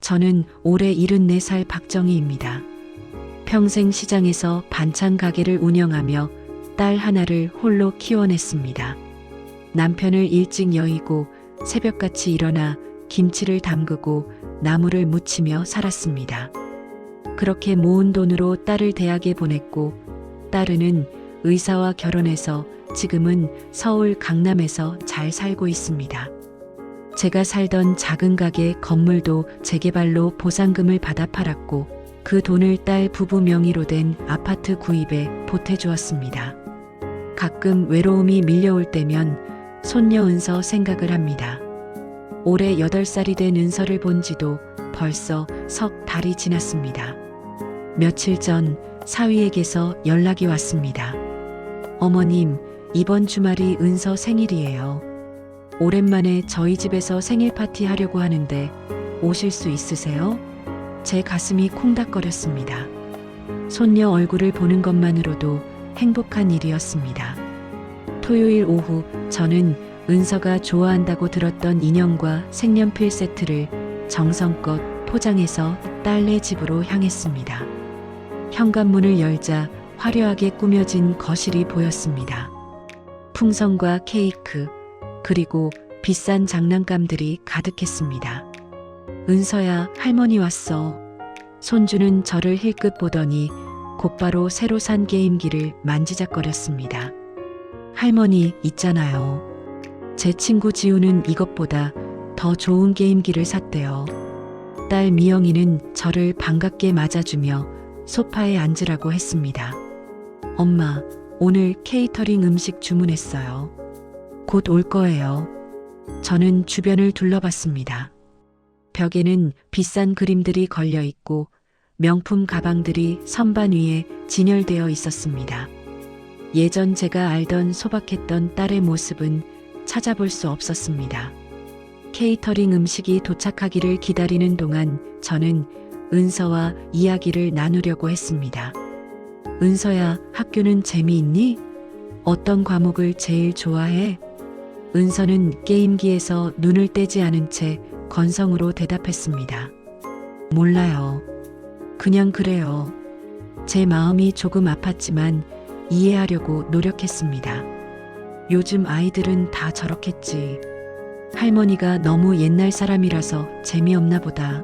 저는 올해 74살 박정희입니다. 평생 시장에서 반찬 가게를 운영하며 딸 하나를 홀로 키워냈습니다. 남편을 일찍 여의고 새벽같이 일어나 김치를 담그고 나물을 무치며 살았습니다. 그렇게 모은 돈으로 딸을 대학에 보냈고 딸은 의사와 결혼해서 지금은 서울 강남에서 잘 살고 있습니다. 제가 살던 작은 가게 건물도 재개발로 보상금을 받아 팔았고 그 돈을 딸 부부 명의로 된 아파트 구입에 보태주었습니다. 가끔 외로움이 밀려올 때면 손녀 은서 생각을 합니다. 올해 8살이 된 은서를 본 지도 벌써 석 달이 지났습니다. 며칠 전 사위에게서 연락이 왔습니다. 어머님, 이번 주말이 은서 생일이에요. 오랜만에 저희 집에서 생일 파티 하려고 하는데 오실 수 있으세요? 제 가슴이 콩닥거렸습니다. 손녀 얼굴을 보는 것만으로도 행복한 일이었습니다. 토요일 오후 저는 은서가 좋아한다고 들었던 인형과 색연필 세트를 정성껏 포장해서 딸네 집으로 향했습니다. 현관문을 열자 화려하게 꾸며진 거실이 보였습니다. 풍선과 케이크, 그리고 비싼 장난감들이 가득했습니다. 은서야, 할머니 왔어. 손주는 저를 힐끗 보더니 곧바로 새로 산 게임기를 만지작거렸습니다. 할머니, 있잖아요. 제 친구 지우는 이것보다 더 좋은 게임기를 샀대요. 딸 미영이는 저를 반갑게 맞아주며 소파에 앉으라고 했습니다. 엄마, 오늘 케이터링 음식 주문했어요. 곧 올 거예요. 저는 주변을 둘러봤습니다. 벽에는 비싼 그림들이 걸려 있고 명품 가방들이 선반 위에 진열되어 있었습니다. 예전 제가 알던 소박했던 딸의 모습은 찾아볼 수 없었습니다. 케이터링 음식이 도착하기를 기다리는 동안 저는 은서와 이야기를 나누려고 했습니다. 은서야, 학교는 재미있니? 어떤 과목을 제일 좋아해? 은서는 게임기에서 눈을 떼지 않은 채 건성으로 대답했습니다. 몰라요. 그냥 그래요. 제 마음이 조금 아팠지만 이해하려고 노력했습니다. 요즘 아이들은 다 저렇겠지. 할머니가 너무 옛날 사람이라서 재미없나 보다.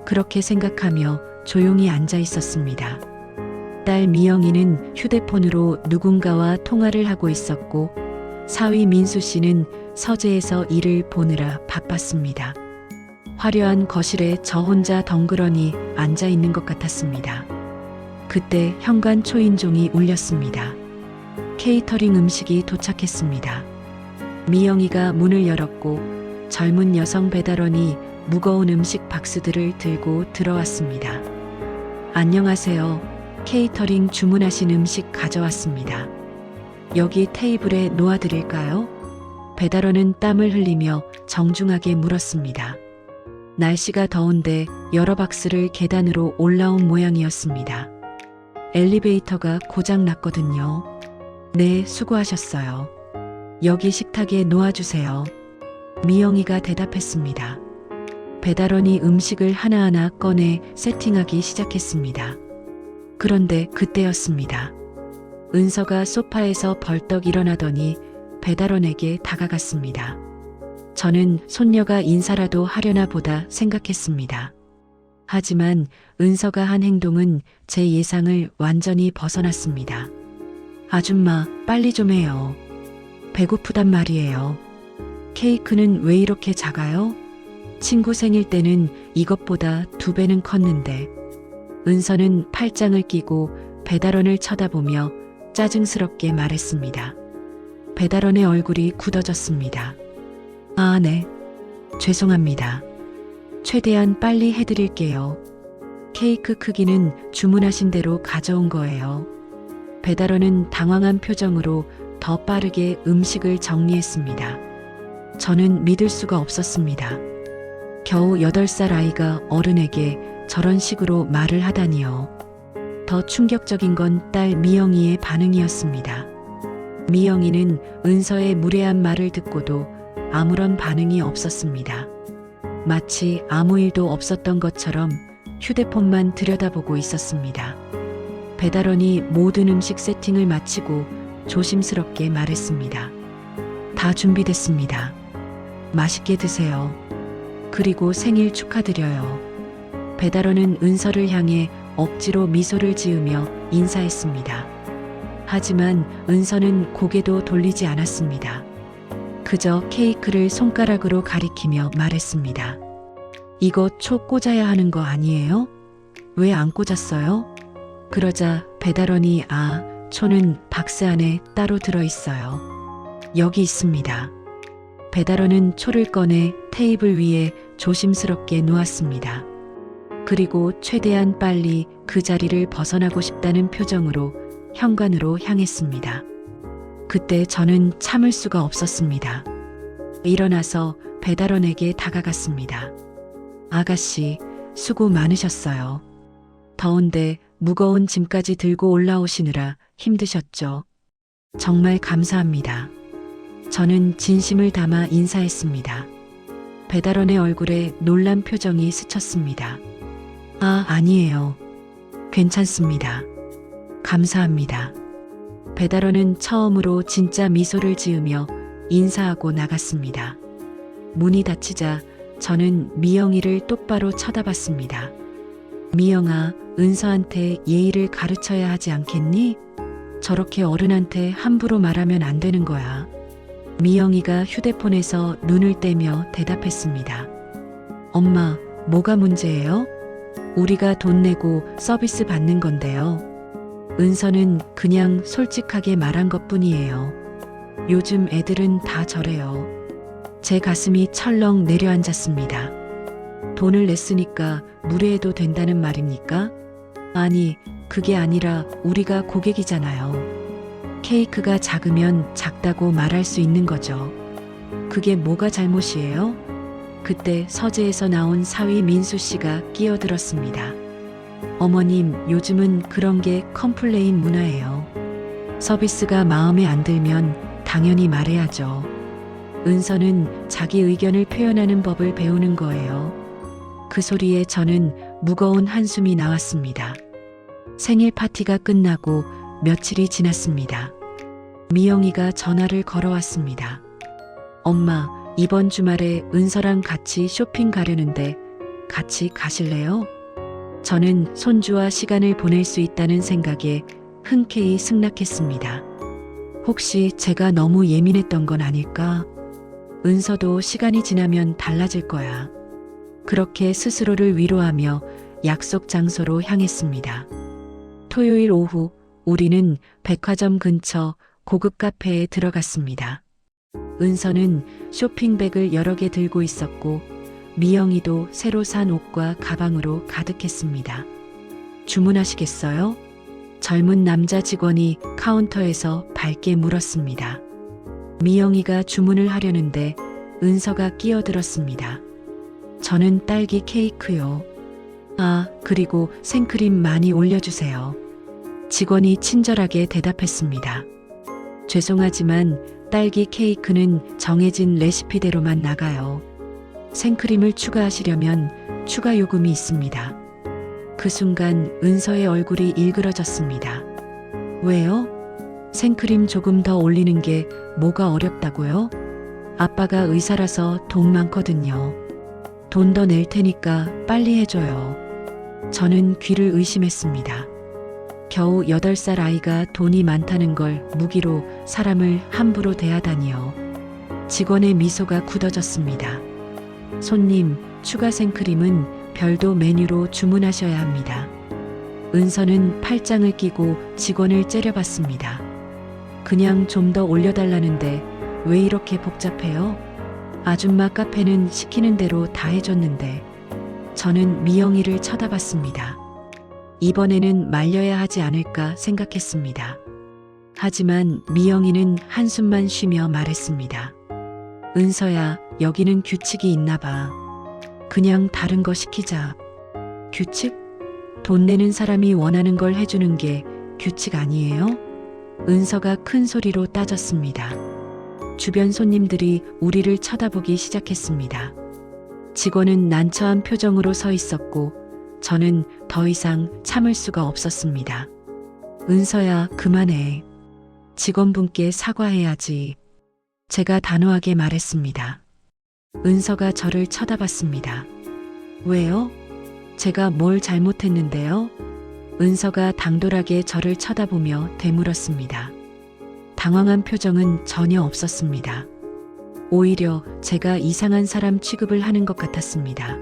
그렇게 생각하며 조용히 앉아 있었습니다. 딸 미영이는 휴대폰으로 누군가와 통화를 하고 있었고 사위 민수 씨는 서재에서 일을 보느라 바빴습니다. 화려한 거실에 저 혼자 덩그러니 앉아 있는 것 같았습니다. 그때 현관 초인종이 울렸습니다. 케이터링 음식이 도착했습니다. 미영이가 문을 열었고 젊은 여성 배달원이 무거운 음식 박스들을 들고 들어왔습니다. 안녕하세요. 케이터링 주문하신 음식 가져왔습니다. 여기 테이블에 놓아드릴까요? 배달원은 땀을 흘리며 정중하게 물었습니다. 날씨가 더운데 여러 박스를 계단으로 올라온 모양이었습니다. 엘리베이터가 고장 났거든요. 네, 수고하셨어요. 여기 식탁에 놓아주세요. 미영이가 대답했습니다. 배달원이 음식을 하나하나 꺼내 세팅하기 시작했습니다. 그런데 그때였습니다. 은서가 소파에서 벌떡 일어나더니 배달원에게 다가갔습니다. 저는 손녀가 인사라도 하려나 보다 생각했습니다. 하지만 은서가 한 행동은 제 예상을 완전히 벗어났습니다. 아줌마, 빨리 좀 해요. 배고프단 말이에요. 케이크는 왜 이렇게 작아요? 친구 생일 때는 이것보다 2배는 컸는데. 은서는 팔짱을 끼고 배달원을 쳐다보며 짜증스럽게 말했습니다. 배달원의 얼굴이 굳어졌습니다. 아, 네. 죄송합니다. 최대한 빨리 해드릴게요. 케이크 크기는 주문하신 대로 가져온 거예요. 배달원은 당황한 표정으로 더 빠르게 음식을 정리했습니다. 저는 믿을 수가 없었습니다. 겨우 8살 아이가 어른에게 저런 식으로 말을 하다니요. 더 충격적인 건 딸 미영이의 반응이었습니다. 미영이는 은서의 무례한 말을 듣고도 아무런 반응이 없었습니다. 마치 아무 일도 없었던 것처럼 휴대폰만 들여다보고 있었습니다. 배달원이 모든 음식 세팅을 마치고 조심스럽게 말했습니다. 다 준비됐습니다. 맛있게 드세요. 그리고 생일 축하드려요. 배달원은 은서를 향해 억지로 미소를 지으며 인사했습니다. 하지만 은서는 고개도 돌리지 않았습니다. 그저 케이크를 손가락으로 가리키며 말했습니다. 이거 초 꽂아야 하는 거 아니에요? 왜 안 꽂았어요? 그러자 배달원이 초는 박스 안에 따로 들어있어요. 여기 있습니다. 배달원은 초를 꺼내 테이블 위에 조심스럽게 놓았습니다. 그리고 최대한 빨리 그 자리를 벗어나고 싶다는 표정으로 현관으로 향했습니다. 그때 저는 참을 수가 없었습니다. 일어나서 배달원에게 다가갔습니다. 아가씨, 수고 많으셨어요. 더운데 무거운 짐까지 들고 올라오시느라 힘드셨죠? 정말 감사합니다. 저는 진심을 담아 인사했습니다. 배달원의 얼굴에 놀란 표정이 스쳤습니다. 아니에요. 괜찮습니다. 감사합니다. 배달원은 처음으로 진짜 미소를 지으며 인사하고 나갔습니다. 문이 닫히자 저는 미영이를 똑바로 쳐다봤습니다. 미영아, 은서한테 예의를 가르쳐야 하지 않겠니? 저렇게 어른한테 함부로 말하면 안 되는 거야. 미영이가 휴대폰에서 눈을 떼며 대답했습니다. 엄마, 뭐가 문제예요? 우리가 돈 내고 서비스 받는 건데요. 은서는 그냥 솔직하게 말한 것뿐이에요. 요즘 애들은 다 저래요. 제 가슴이 철렁 내려앉았습니다. 돈을 냈으니까 무례해도 된다는 말입니까? 아니, 그게 아니라 우리가 고객이잖아요. 케이크가 작으면 작다고 말할 수 있는 거죠. 그게 뭐가 잘못이에요? 그때 서재에서 나온 사위 민수 씨가 끼어들었습니다. 어머님, 요즘은 그런 게 컴플레인 문화예요. 서비스가 마음에 안 들면 당연히 말해야죠. 은서는 자기 의견을 표현하는 법을 배우는 거예요. 그 소리에 저는 무거운 한숨이 나왔습니다. 생일 파티가 끝나고 며칠이 지났습니다. 미영이가 전화를 걸어왔습니다. 엄마, 이번 주말에 은서랑 같이 쇼핑 가려는데 같이 가실래요? 저는 손주와 시간을 보낼 수 있다는 생각에 흔쾌히 승낙했습니다. 혹시 제가 너무 예민했던 건 아닐까? 은서도 시간이 지나면 달라질 거야. 그렇게 스스로를 위로하며 약속 장소로 향했습니다. 토요일 오후 우리는 백화점 근처 고급 카페에 들어갔습니다. 은서는 쇼핑백을 여러 개 들고 있었고 미영이도 새로 산 옷과 가방으로 가득했습니다. 주문하시겠어요? 젊은 남자 직원이 카운터에서 밝게 물었습니다. 미영이가 주문을 하려는데 은서가 끼어들었습니다. 저는 딸기 케이크요. 그리고 생크림 많이 올려주세요. 직원이 친절하게 대답했습니다. 죄송하지만 딸기 케이크는 정해진 레시피대로만 나가요. 생크림을 추가하시려면 추가 요금이 있습니다. 그 순간 은서의 얼굴이 일그러졌습니다. 왜요? 생크림 조금 더 올리는 게 뭐가 어렵다고요? 아빠가 의사라서 돈 많거든요. 돈 더 낼 테니까 빨리 해줘요. 저는 귀를 의심했습니다. 겨우 8살 아이가 돈이 많다는 걸 무기로 사람을 함부로 대하다니요. 직원의 미소가 굳어졌습니다. 손님, 추가 생크림은 별도 메뉴로 주문하셔야 합니다. 은서는 팔짱을 끼고 직원을 째려봤습니다. 그냥 좀 더 올려달라는데 왜 이렇게 복잡해요? 아줌마 카페는 시키는 대로 다 해줬는데. 저는 미영이를 쳐다봤습니다. 이번에는 말려야 하지 않을까 생각했습니다. 하지만 미영이는 한숨만 쉬며 말했습니다. 은서야, 여기는 규칙이 있나 봐. 그냥 다른 거 시키자. 규칙? 돈 내는 사람이 원하는 걸 해주는 게 규칙 아니에요? 은서가 큰 소리로 따졌습니다. 주변 손님들이 우리를 쳐다보기 시작했습니다. 직원은 난처한 표정으로 서 있었고 저는 더 이상 참을 수가 없었습니다. 은서야, 그만해. 직원분께 사과해야지. 제가 단호하게 말했습니다. 은서가 저를 쳐다봤습니다. 왜요? 제가 뭘 잘못했는데요? 은서가 당돌하게 저를 쳐다보며 되물었습니다. 당황한 표정은 전혀 없었습니다. 오히려 제가 이상한 사람 취급을 하는 것 같았습니다.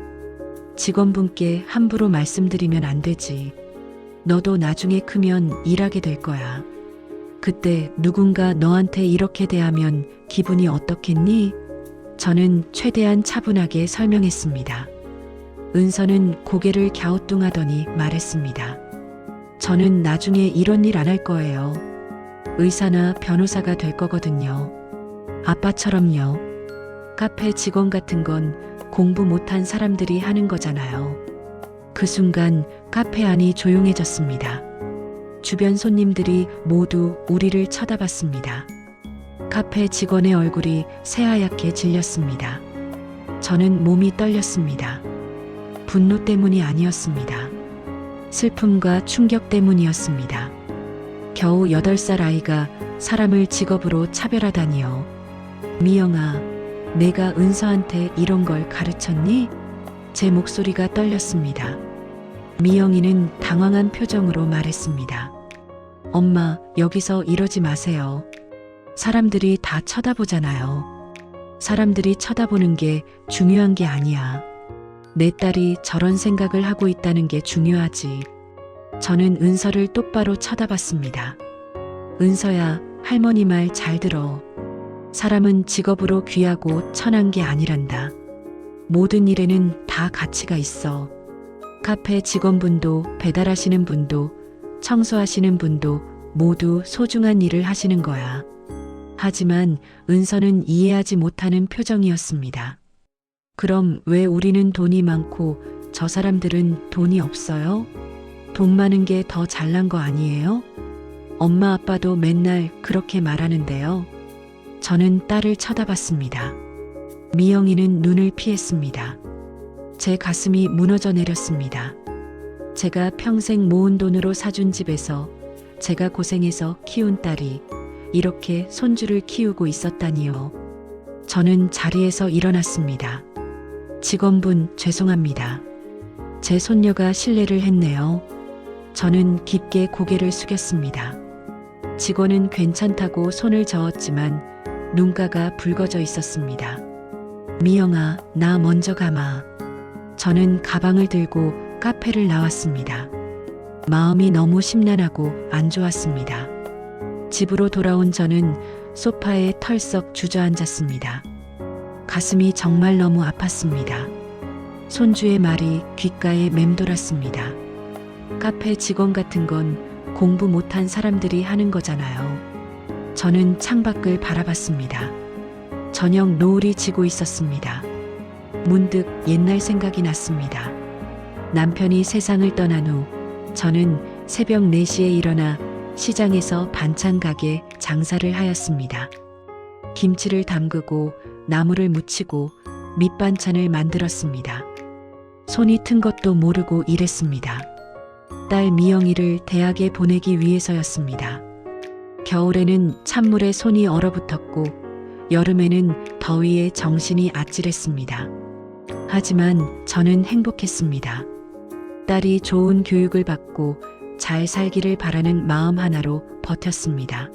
직원분께 함부로 말씀드리면 안 되지. 너도 나중에 크면 일하게 될 거야. 그때 누군가 너한테 이렇게 대하면 기분이 어떻겠니? 저는 최대한 차분하게 설명했습니다. 은서는 고개를 갸우뚱하더니 말했습니다. 저는 나중에 이런 일 안 할 거예요. 의사나 변호사가 될 거거든요. 아빠처럼요. 카페 직원 같은 건 공부 못한 사람들이 하는 거잖아요. 그 순간 카페 안이 조용해졌습니다. 주변 손님들이 모두 우리를 쳐다봤습니다. 카페 직원의 얼굴이 새하얗게 질렸습니다. 저는 몸이 떨렸습니다. 분노 때문이 아니었습니다. 슬픔과 충격 때문이었습니다. 겨우 8살 아이가 사람을 직업으로 차별하다니요. 미영아, 내가 은서한테 이런 걸 가르쳤니? 제 목소리가 떨렸습니다. 미영이는 당황한 표정으로 말했습니다. 엄마, 여기서 이러지 마세요. 사람들이 다 쳐다보잖아요. 사람들이 쳐다보는 게 중요한 게 아니야. 내 딸이 저런 생각을 하고 있다는 게 중요하지. 저는 은서를 똑바로 쳐다봤습니다. 은서야, 할머니 말 잘 들어. 사람은 직업으로 귀하고 천한 게 아니란다. 모든 일에는 다 가치가 있어. 카페 직원분도 배달하시는 분도 청소하시는 분도 모두 소중한 일을 하시는 거야. 하지만 은서는 이해하지 못하는 표정이었습니다. 그럼 왜 우리는 돈이 많고 저 사람들은 돈이 없어요? 돈 많은 게 더 잘난 거 아니에요? 엄마 아빠도 맨날 그렇게 말하는데요. 저는 딸을 쳐다봤습니다. 미영이는 눈을 피했습니다. 제 가슴이 무너져 내렸습니다. 제가 평생 모은 돈으로 사준 집에서 제가 고생해서 키운 딸이 이렇게 손주를 키우고 있었다니요. 저는 자리에서 일어났습니다. 직원분, 죄송합니다. 제 손녀가 실례를 했네요. 저는 깊게 고개를 숙였습니다. 직원은 괜찮다고 손을 저었지만 눈가가 붉어져 있었습니다. 미영아, 나 먼저 가마. 저는 가방을 들고 카페를 나왔습니다. 마음이 너무 심란하고 안 좋았습니다. 집으로 돌아온 저는 소파에 털썩 주저앉았습니다. 가슴이 정말 너무 아팠습니다. 손주의 말이 귓가에 맴돌았습니다. 카페 직원 같은 건 공부 못한 사람들이 하는 거잖아요. 저는 창밖을 바라봤습니다. 저녁 노을이 지고 있었습니다. 문득 옛날 생각이 났습니다. 남편이 세상을 떠난 후 저는 새벽 4시에 일어나 시장에서 반찬 가게 장사를 하였습니다. 김치를 담그고 나물을 무치고 밑반찬을 만들었습니다. 손이 튼 것도 모르고 일했습니다. 딸 미영이를 대학에 보내기 위해서였습니다. 겨울에는 찬물에 손이 얼어붙었고 여름에는 더위에 정신이 아찔했습니다. 하지만 저는 행복했습니다. 딸이 좋은 교육을 받고 잘 살기를 바라는 마음 하나로 버텼습니다.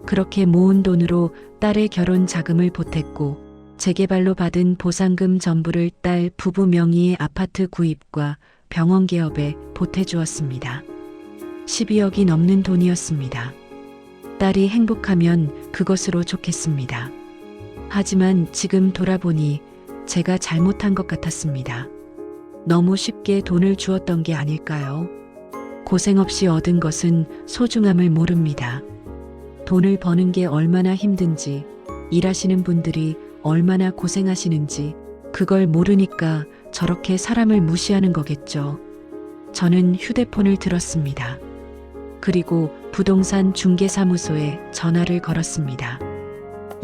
그렇게 모은 돈으로 딸의 결혼 자금을 보탰고 재개발로 받은 보상금 전부를 딸 부부 명의의 아파트 구입과 병원 개업에 보태주었습니다. 12억이 넘는 돈이었습니다. 딸이 행복하면 그것으로 좋겠습니다. 하지만 지금 돌아보니 제가 잘못한 것 같았습니다. 너무 쉽게 돈을 주었던 게 아닐까요? 고생 없이 얻은 것은 소중함을 모릅니다. 돈을 버는 게 얼마나 힘든지, 일하시는 분들이 얼마나 고생하시는지 그걸 모르니까 저렇게 사람을 무시하는 거겠죠. 저는 휴대폰을 들었습니다. 그리고 부동산 중개사무소에 전화를 걸었습니다.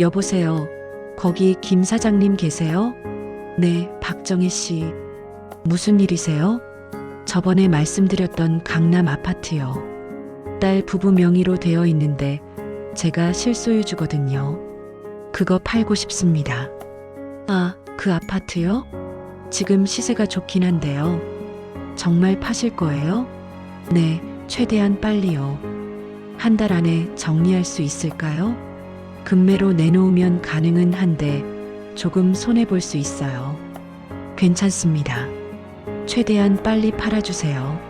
여보세요. 거기 김 사장님 계세요? 네, 박정희 씨. 무슨 일이세요? 저번에 말씀드렸던 강남 아파트요. 딸 부부 명의로 되어 있는데 제가 실소유주거든요. 그거 팔고 싶습니다. 아, 그 아파트요? 지금 시세가 좋긴 한데요. 정말 파실 거예요? 네, 최대한 빨리요. 한 달 안에 정리할 수 있을까요? 금매로 내놓으면 가능은 한데 조금 손해볼 수 있어요. 괜찮습니다. 최대한 빨리 팔아주세요.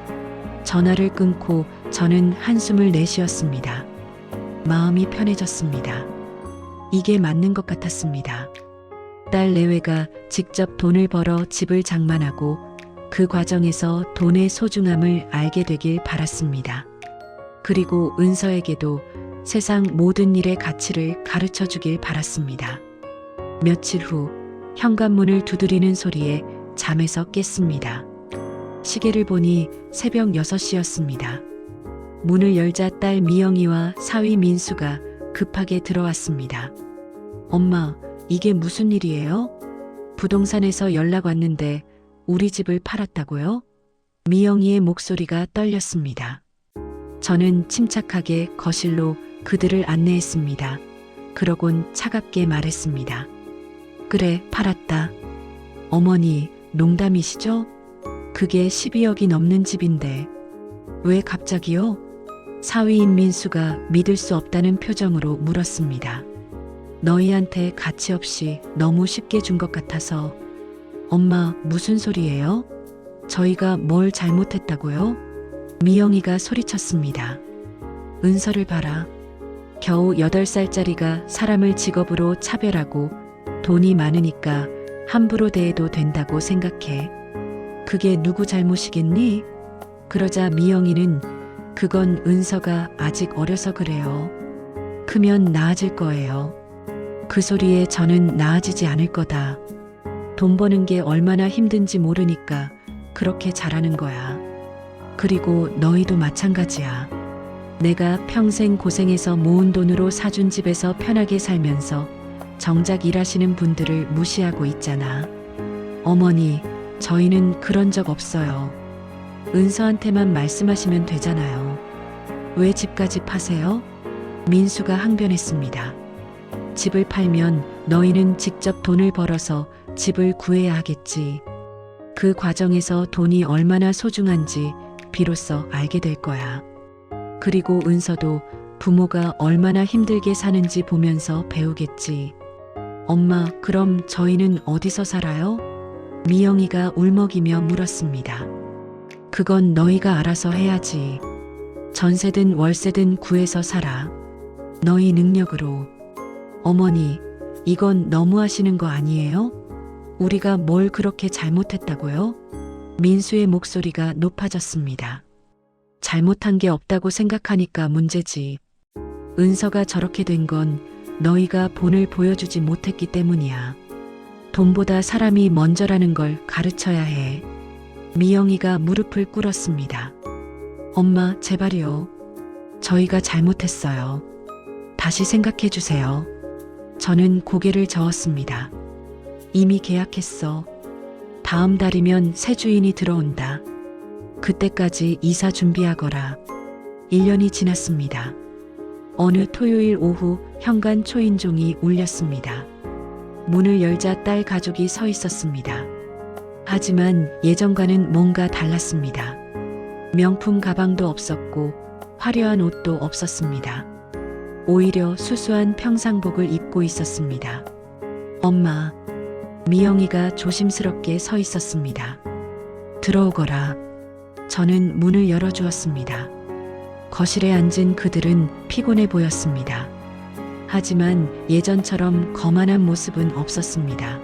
전화를 끊고 저는 한숨을 내쉬었습니다. 마음이 편해졌습니다. 이게 맞는 것 같았습니다. 딸 내외가 직접 돈을 벌어 집을 장만하고 그 과정에서 돈의 소중함을 알게 되길 바랐습니다. 그리고 은서에게도 세상 모든 일의 가치를 가르쳐 주길 바랐습니다. 며칠 후 현관문을 두드리는 소리에 잠에서 깼습니다. 시계를 보니 새벽 6시였습니다. 문을 열자 딸 미영이와 사위 민수가 급하게 들어왔습니다. 엄마, 이게 무슨 일이에요? 부동산에서 연락 왔는데 우리 집을 팔았다고요? 미영이의 목소리가 떨렸습니다. 저는 침착하게 거실로 그들을 안내했습니다. 그러곤 차갑게 말했습니다. 그래, 팔았다. 어머니, 농담이시죠? 그게 12억이 넘는 집인데. 왜 갑자기요? 사위인 민수가 믿을 수 없다는 표정으로 물었습니다. 너희한테 가치 없이 너무 쉽게 준 것 같아서. 엄마, 무슨 소리예요? 저희가 뭘 잘못했다고요? 미영이가 소리쳤습니다. 은서를 봐라. 겨우 8살짜리가 사람을 직업으로 차별하고 돈이 많으니까 함부로 대해도 된다고 생각해. 그게 누구 잘못이겠니? 그러자 미영이는 그건 은서가 아직 어려서 그래요. 크면 나아질 거예요. 그 소리에 저는 나아지지 않을 거다. 돈 버는 게 얼마나 힘든지 모르니까 그렇게 잘하는 거야. 그리고 너희도 마찬가지야. 내가 평생 고생해서 모은 돈으로 사준 집에서 편하게 살면서 정작 일하시는 분들을 무시하고 있잖아. 어머니, 저희는 그런 적 없어요. 은서한테만 말씀하시면 되잖아요. 왜 집까지 파세요? 민수가 항변했습니다. 집을 팔면 너희는 직접 돈을 벌어서 집을 구해야 하겠지. 그 과정에서 돈이 얼마나 소중한지 비로소 알게 될 거야. 그리고 은서도 부모가 얼마나 힘들게 사는지 보면서 배우겠지. 엄마, 그럼 저희는 어디서 살아요? 미영이가 울먹이며 물었습니다. 그건 너희가 알아서 해야지. 전세든 월세든 구해서 살아. 너희 능력으로. 어머니, 이건 너무하시는 거 아니에요? 우리가 뭘 그렇게 잘못했다고요? 민수의 목소리가 높아졌습니다. 잘못한 게 없다고 생각하니까 문제지. 은서가 저렇게 된 건 너희가 본을 보여주지 못했기 때문이야. 돈보다 사람이 먼저라는 걸 가르쳐야 해. 미영이가 무릎을 꿇었습니다. 엄마, 제발요. 저희가 잘못했어요. 다시 생각해 주세요. 저는 고개를 저었습니다. 이미 계약했어. 다음 달이면 새 주인이 들어온다. 그때까지 이사 준비하거라. 1년이 지났습니다. 어느 토요일 오후 현관 초인종이 울렸습니다. 문을 열자 딸 가족이 서 있었습니다. 하지만 예전과는 뭔가 달랐습니다. 명품 가방도 없었고 화려한 옷도 없었습니다. 오히려 수수한 평상복을 입고 있었습니다. 엄마, 미영이가 조심스럽게 서 있었습니다. 들어오거라. 저는 문을 열어주었습니다. 거실에 앉은 그들은 피곤해 보였습니다. 하지만 예전처럼 거만한 모습은 없었습니다.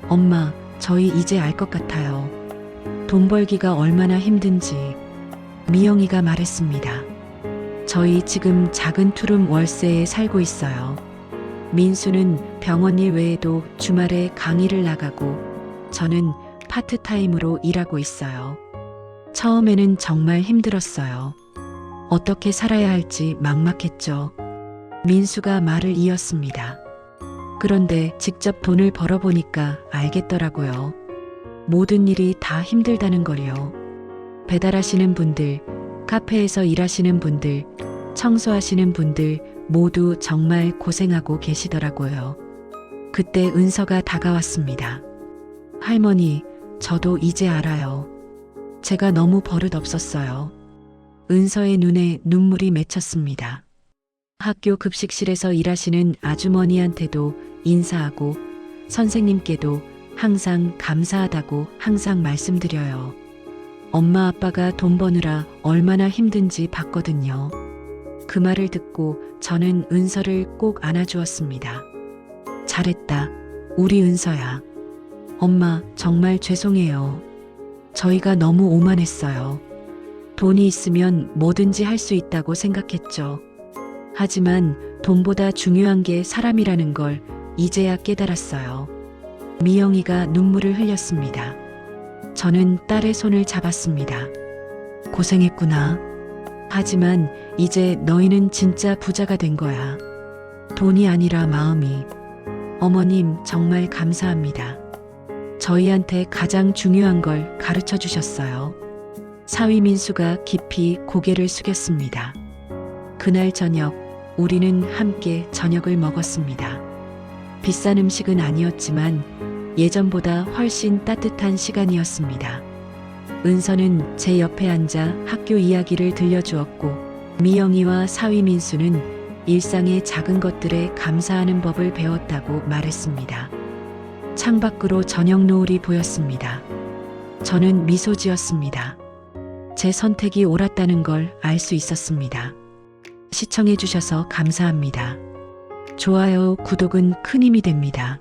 엄마, 저희 이제 알 것 같아요. 돈 벌기가 얼마나 힘든지. 미영이가 말했습니다. 저희 지금 작은 투룸 월세에 살고 있어요. 민수는 병원 일 외에도 주말에 강의를 나가고 저는 파트타임으로 일하고 있어요. 처음에는 정말 힘들었어요. 어떻게 살아야 할지 막막했죠. 민수가 말을 이었습니다. 그런데 직접 돈을 벌어보니까 알겠더라고요. 모든 일이 다 힘들다는 걸요. 배달하시는 분들, 카페에서 일하시는 분들, 청소하시는 분들 모두 정말 고생하고 계시더라고요. 그때 은서가 다가왔습니다. 할머니, 저도 이제 알아요. 제가 너무 버릇없었어요. 은서의 눈에 눈물이 맺혔습니다. 학교 급식실에서 일하시는 아주머니한테도 인사하고 선생님께도 항상 감사하다고 항상 말씀드려요. 엄마 아빠가 돈 버느라 얼마나 힘든지 봤거든요. 그 말을 듣고 저는 은서를 꼭 안아주었습니다. 잘했다. 우리 은서야. 엄마, 정말 죄송해요. 저희가 너무 오만했어요. 돈이 있으면 뭐든지 할 수 있다고 생각했죠. 하지만 돈보다 중요한 게 사람이라는 걸 이제야 깨달았어요. 미영이가 눈물을 흘렸습니다. 저는 딸의 손을 잡았습니다. 고생했구나. 하지만 이제 너희는 진짜 부자가 된 거야. 돈이 아니라 마음이. 어머님, 정말 감사합니다. 저희한테 가장 중요한 걸 가르쳐 주셨어요. 사위 민수가 깊이 고개를 숙였습니다. 그날 저녁, 우리는 함께 저녁을 먹었습니다. 비싼 음식은 아니었지만 예전보다 훨씬 따뜻한 시간이었습니다. 은서는 제 옆에 앉아 학교 이야기를 들려주었고, 미영이와 사위 민수는 일상의 작은 것들에 감사하는 법을 배웠다고 말했습니다. 창밖으로 저녁 노을이 보였습니다. 저는 미소 지었습니다. 제 선택이 옳았다는 걸 알 수 있었습니다. 시청해 주셔서 감사합니다. 좋아요, 구독은 큰 힘이 됩니다.